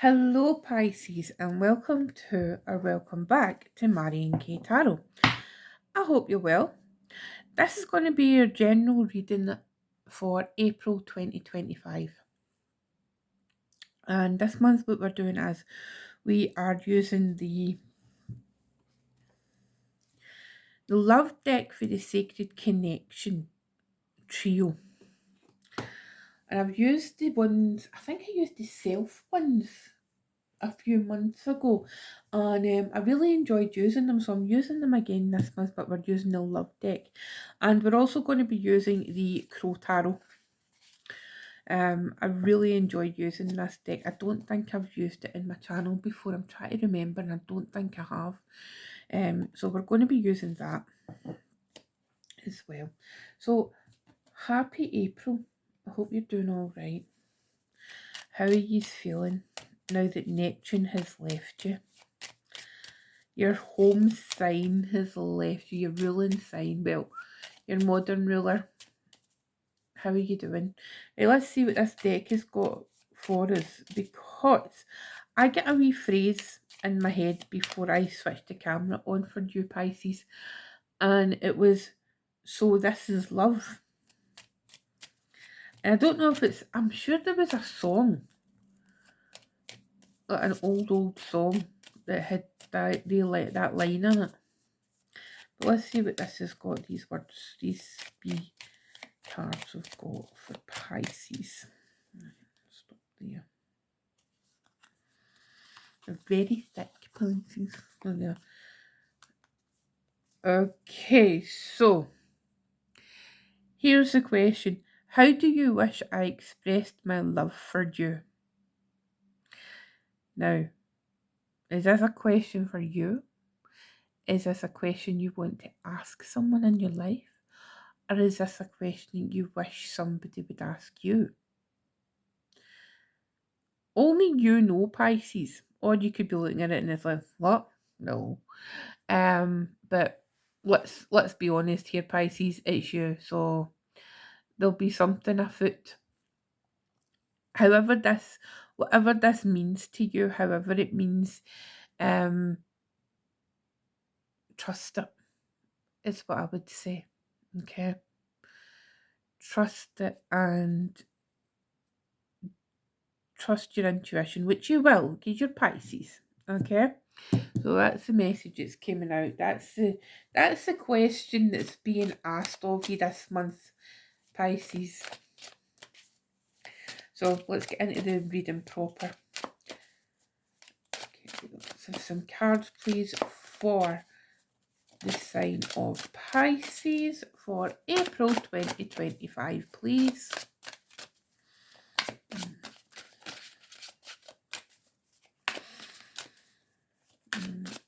Hello, Pisces, and welcome back to Marion K Tarot. I hope you're well. This is going to be your general reading for April 2025. And this month, what we're doing is we are using the Love deck for the Sacred Connection trio. And I've used the ones, I think I used the Self ones a few months ago, and I really enjoyed using them, so I'm using them again this month, but we're using the Love deck, and we're also going to be using the Crow Tarot. I really enjoyed using this deck. I don't think I've used it in my channel before. I'm trying to remember, and I don't think I have. So we're going to be using that as well. So happy April. I hope you're doing all right. How are you feeling now that Neptune has left you? Your home sign has left you, your ruling sign, well, your modern ruler. How are you doing? Right, let's see what this deck has got for us, because I get a wee phrase in my head before I switched the camera on for you, Pisces, and it was, so this is love. And I don't know if it's, I'm sure there was a song, like an old song that had that line in it. But let's see what this has got, these words, these be cards we've got for Pisces. Stop there. They're very thick, Pisces. Oh, yeah. Okay, so here's the question. How do you wish I expressed my love for you? Now, is this a question for you? Is this a question you want to ask someone in your life? Or is this a question you wish somebody would ask you? Only you know, Pisces. Or you could be looking at it and it's like, what? No. But let's be honest here, Pisces, it's you. So there'll be something afoot. Whatever this means to you, however it means, trust it is what I would say. Okay. Trust it and trust your intuition, which you will, because you're Pisces. Okay. So that's the message that's coming out. That's the question that's being asked of you this month, Pisces. So let's get into the reading proper. Okay, so some cards, please, for the sign of Pisces for April 2025, please.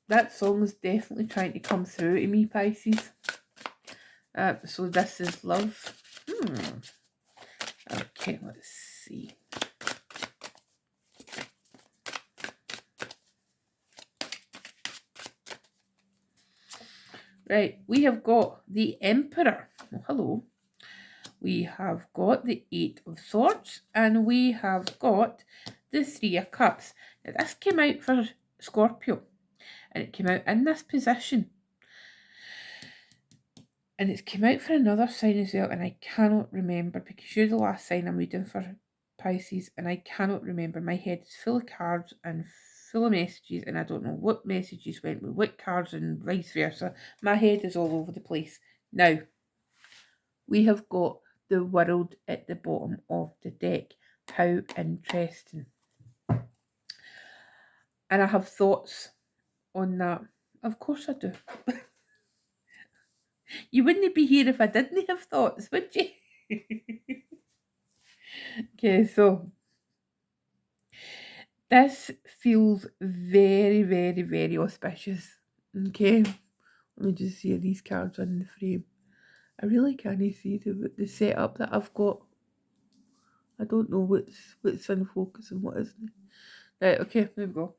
That song is definitely trying to come through to me, Pisces. So this is love. Okay, let's see. Right, we have got the Emperor. Oh, hello. We have got the Eight of Swords, and we have got the Three of Cups. Now, this came out for Scorpio, and it came out in this position. And it's came out for another sign as well, and I cannot remember, because you're the last sign I'm reading for, Pisces, and I cannot remember. My head is full of cards and full of messages, and I don't know what messages went with what cards and vice versa. My head is all over the place. Now, we have got the World at the bottom of the deck. How interesting. And I have thoughts on that. Of course I do. You wouldn't be here if I didn't have thoughts, would you? Okay, so this feels very, very, very auspicious. Okay, let me just see these cards on the frame. I really can't see the setup that I've got. I don't know what's in focus and what isn't. Right, okay, there we go.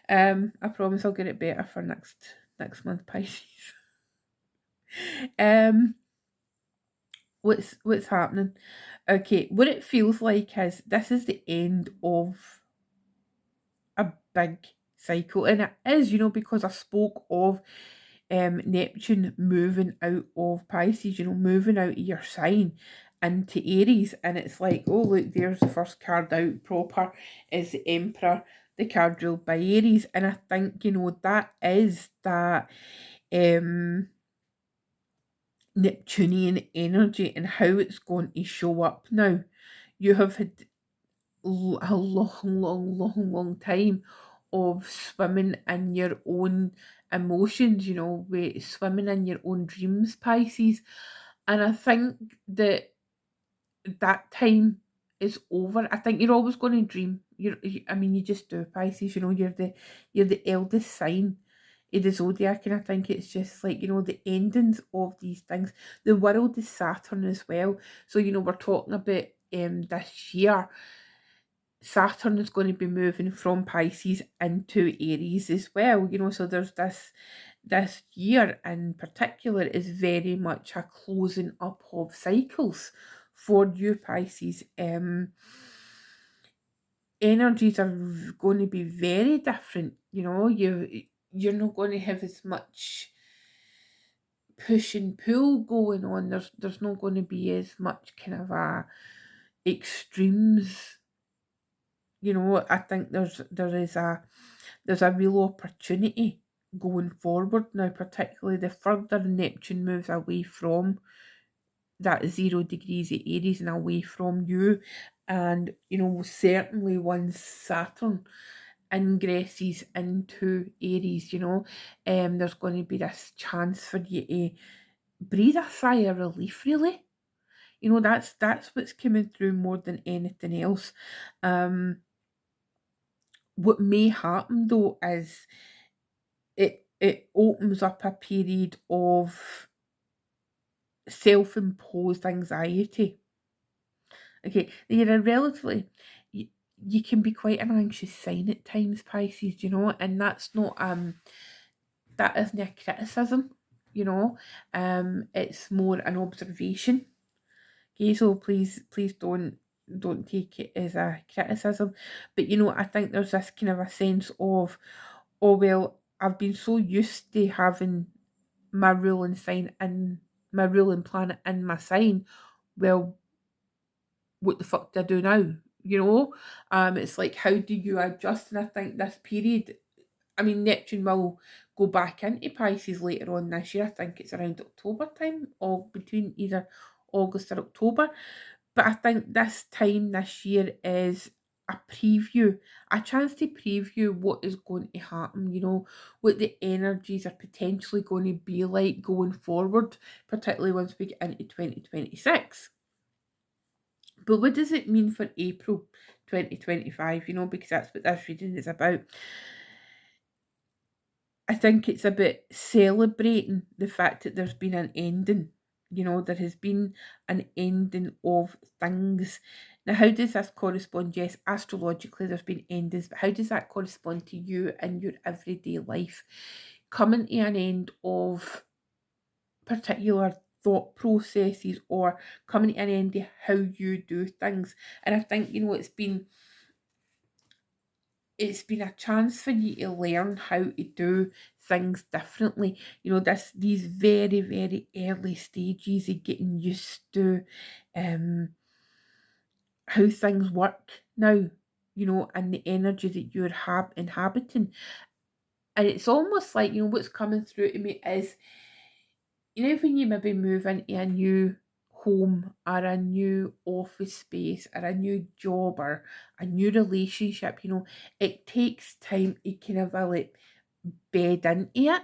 I promise I'll get it better for next month, Pisces. What's happening? Okay, what it feels like is this is the end of big cycle. And it is, because I spoke of Neptune moving out of Pisces, moving out of your sign into Aries. And it's like, oh, look, there's the first card out proper, is the Emperor, the card ruled by Aries. And I think, that is that Neptunian energy and how it's going to show up now. You have had a long time of swimming in your own emotions, swimming in your own dreams, Pisces. And I think that time is over. I think you're always going to dream. You just do, Pisces. You're the eldest sign of the zodiac, and I think it's just like the endings of these things. The world is Saturn as well, so we're talking about this year. Saturn is going to be moving from Pisces into Aries as well, so there's this year in particular is very much a closing up of cycles for you, Pisces. Energies are going to be very different, you're not going to have as much push and pull going on. There's not going to be as much kind of extremes. I think there's a real opportunity going forward now, particularly the further Neptune moves away from that 0 degrees of Aries and away from you. And, certainly once Saturn ingresses into Aries, there's going to be this chance for you to breathe a sigh of relief, really. That's what's coming through more than anything else. What may happen though is it opens up a period of self-imposed anxiety. Okay, you're a relatively you can be quite an anxious sign at times, Pisces, and that's not that isn't a criticism, it's more an observation. Okay, so please don't take it as a criticism. But I think there's this kind of a sense of, oh well, I've been so used to having my ruling sign and my ruling planet in my sign. Well, what the fuck do I do now? It's like, how do you adjust? And I think this period, I mean, Neptune will go back into Pisces later on this year. I think it's around October time, or between either August or October. But I think this time this year is a preview, a chance to preview what is going to happen, what the energies are potentially going to be like going forward, particularly once we get into 2026. But what does it mean for April 2025, because that's what this reading is about. I think it's about celebrating the fact that there's been an ending. There has been an ending of things. Now, how does this correspond? Yes, astrologically there's been endings, but how does that correspond to you in your everyday life? Coming to an end of particular thought processes, or coming to an end to how you do things. And I think, it's been a chance for you to learn how to do things differently. These very, very early stages of getting used to how things work now, and the energy that you're inhabiting. And it's almost like, what's coming through to me is, when you maybe move into a new home or a new office space or a new job or a new relationship, it takes time to kind of like bed into it,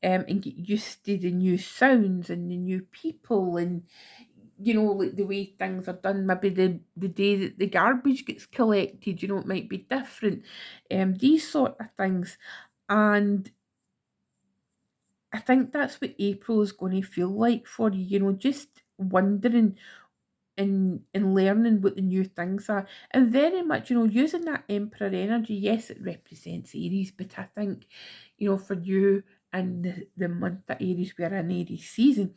and get used to the new sounds and the new people, and like the way things are done. Maybe the day that the garbage gets collected, it might be different. These sort of things. And I think that's what April is going to feel like for you, just wondering and learning what the new things are. And very much, using that Emperor energy. Yes, it represents Aries, but I think, for you and the month that Aries, we're in Aries season,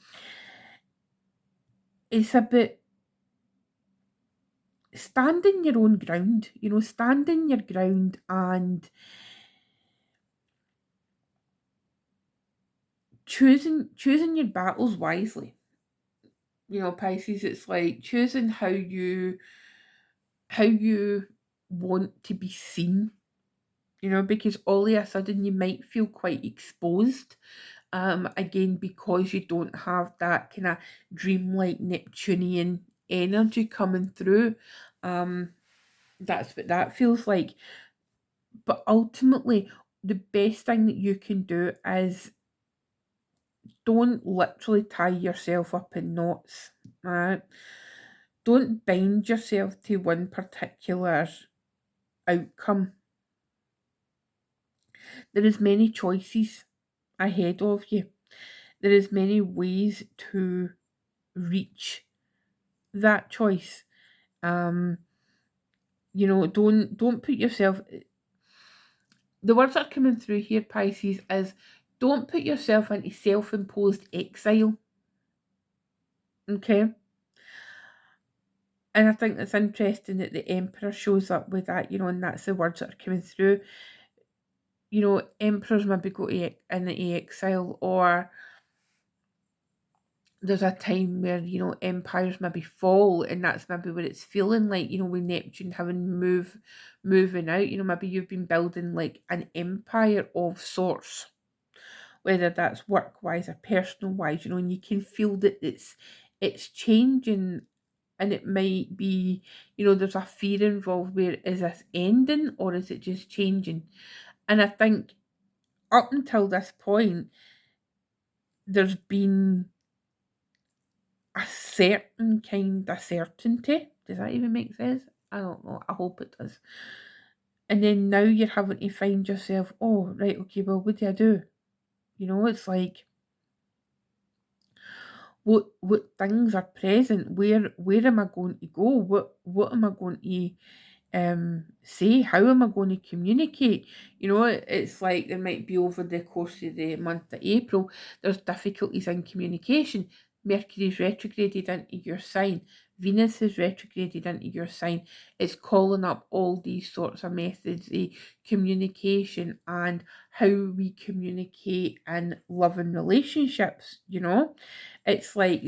it's about stand in your own ground, you know, stand in your ground and choosing your battles wisely. You know, Pisces, it's like choosing how you want to be seen, you know, because all of a sudden you might feel quite exposed. Again, because you don't have that kind of dreamlike Neptunian energy coming through. Um, that's what that feels like. But ultimately, the best thing that you can do is don't literally tie yourself up in knots. Right? Don't bind yourself to one particular outcome. There is many choices ahead of you. There is many ways to reach that choice. Um, you know, don't put yourself. The words that are coming through here, Pisces, is don't put yourself into self-imposed exile. Okay. And I think it's interesting that the Emperor shows up with that, you know, and that's the words that are coming through. You know, emperors maybe go into exile, or there's a time where, you know, empires maybe fall, and that's maybe what it's feeling like, you know, with Neptune having moving out. You know, maybe you've been building like an empire of sorts, whether that's work wise or personal wise, you know, and you can feel that it's changing, and it might be, you know, there's a fear involved where is this ending or is it just changing? And I think up until this point, there's been a certain kind of certainty. Does that even make sense? I don't know. I hope it does. And then now you're having to find yourself, oh, right, okay, well, what do I do? You know, it's like what things are present? Where am I going to go? What am I going to say? How am I going to communicate? You know, it's like there might be over the course of the month of April, there's difficulties in communication. Mercury's retrograded into your sign. Venus is retrograded into your sign. It's calling up all these sorts of methods of communication and how we communicate in loving relationships, you know. It's like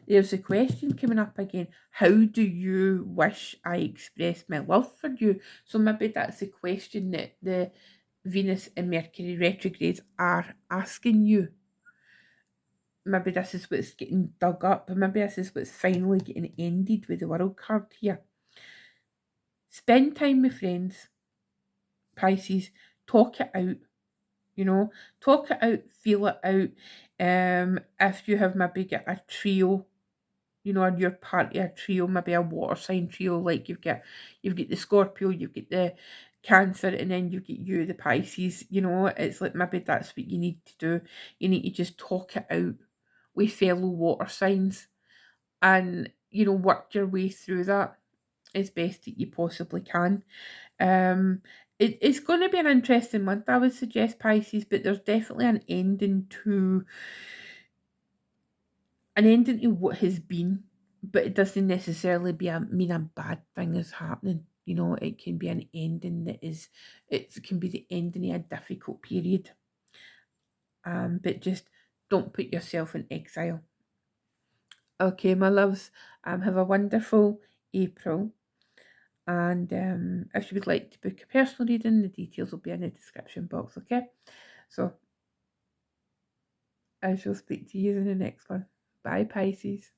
there's a question coming up again. How do you wish I expressed my love for you? So maybe that's a question that the Venus and Mercury retrogrades are asking you. Maybe this is what's getting dug up, and maybe this is what's finally getting ended with the World card here. Spend time with friends, Pisces. Talk it out. You know, talk it out, feel it out. If you have maybe got a trio, you know, and you're part of a trio, maybe a water sign trio, like you've got the Scorpio, you've got the Cancer, and then you've got you, the Pisces, you know, it's like maybe that's what you need to do. You need to just talk it out with fellow water signs and, you know, work your way through that as best that you possibly can. Um, it's going to be an interesting month, I would suggest, Pisces, but there's definitely an ending to what has been, but it doesn't necessarily mean a bad thing is happening. You know, it can be an ending it can be the ending of a difficult period. But just don't put yourself in exile. Okay, my loves, have a wonderful April. And if you would like to book a personal reading, the details will be in the description box, okay? So I shall speak to you in the next one. Bye, Pisces.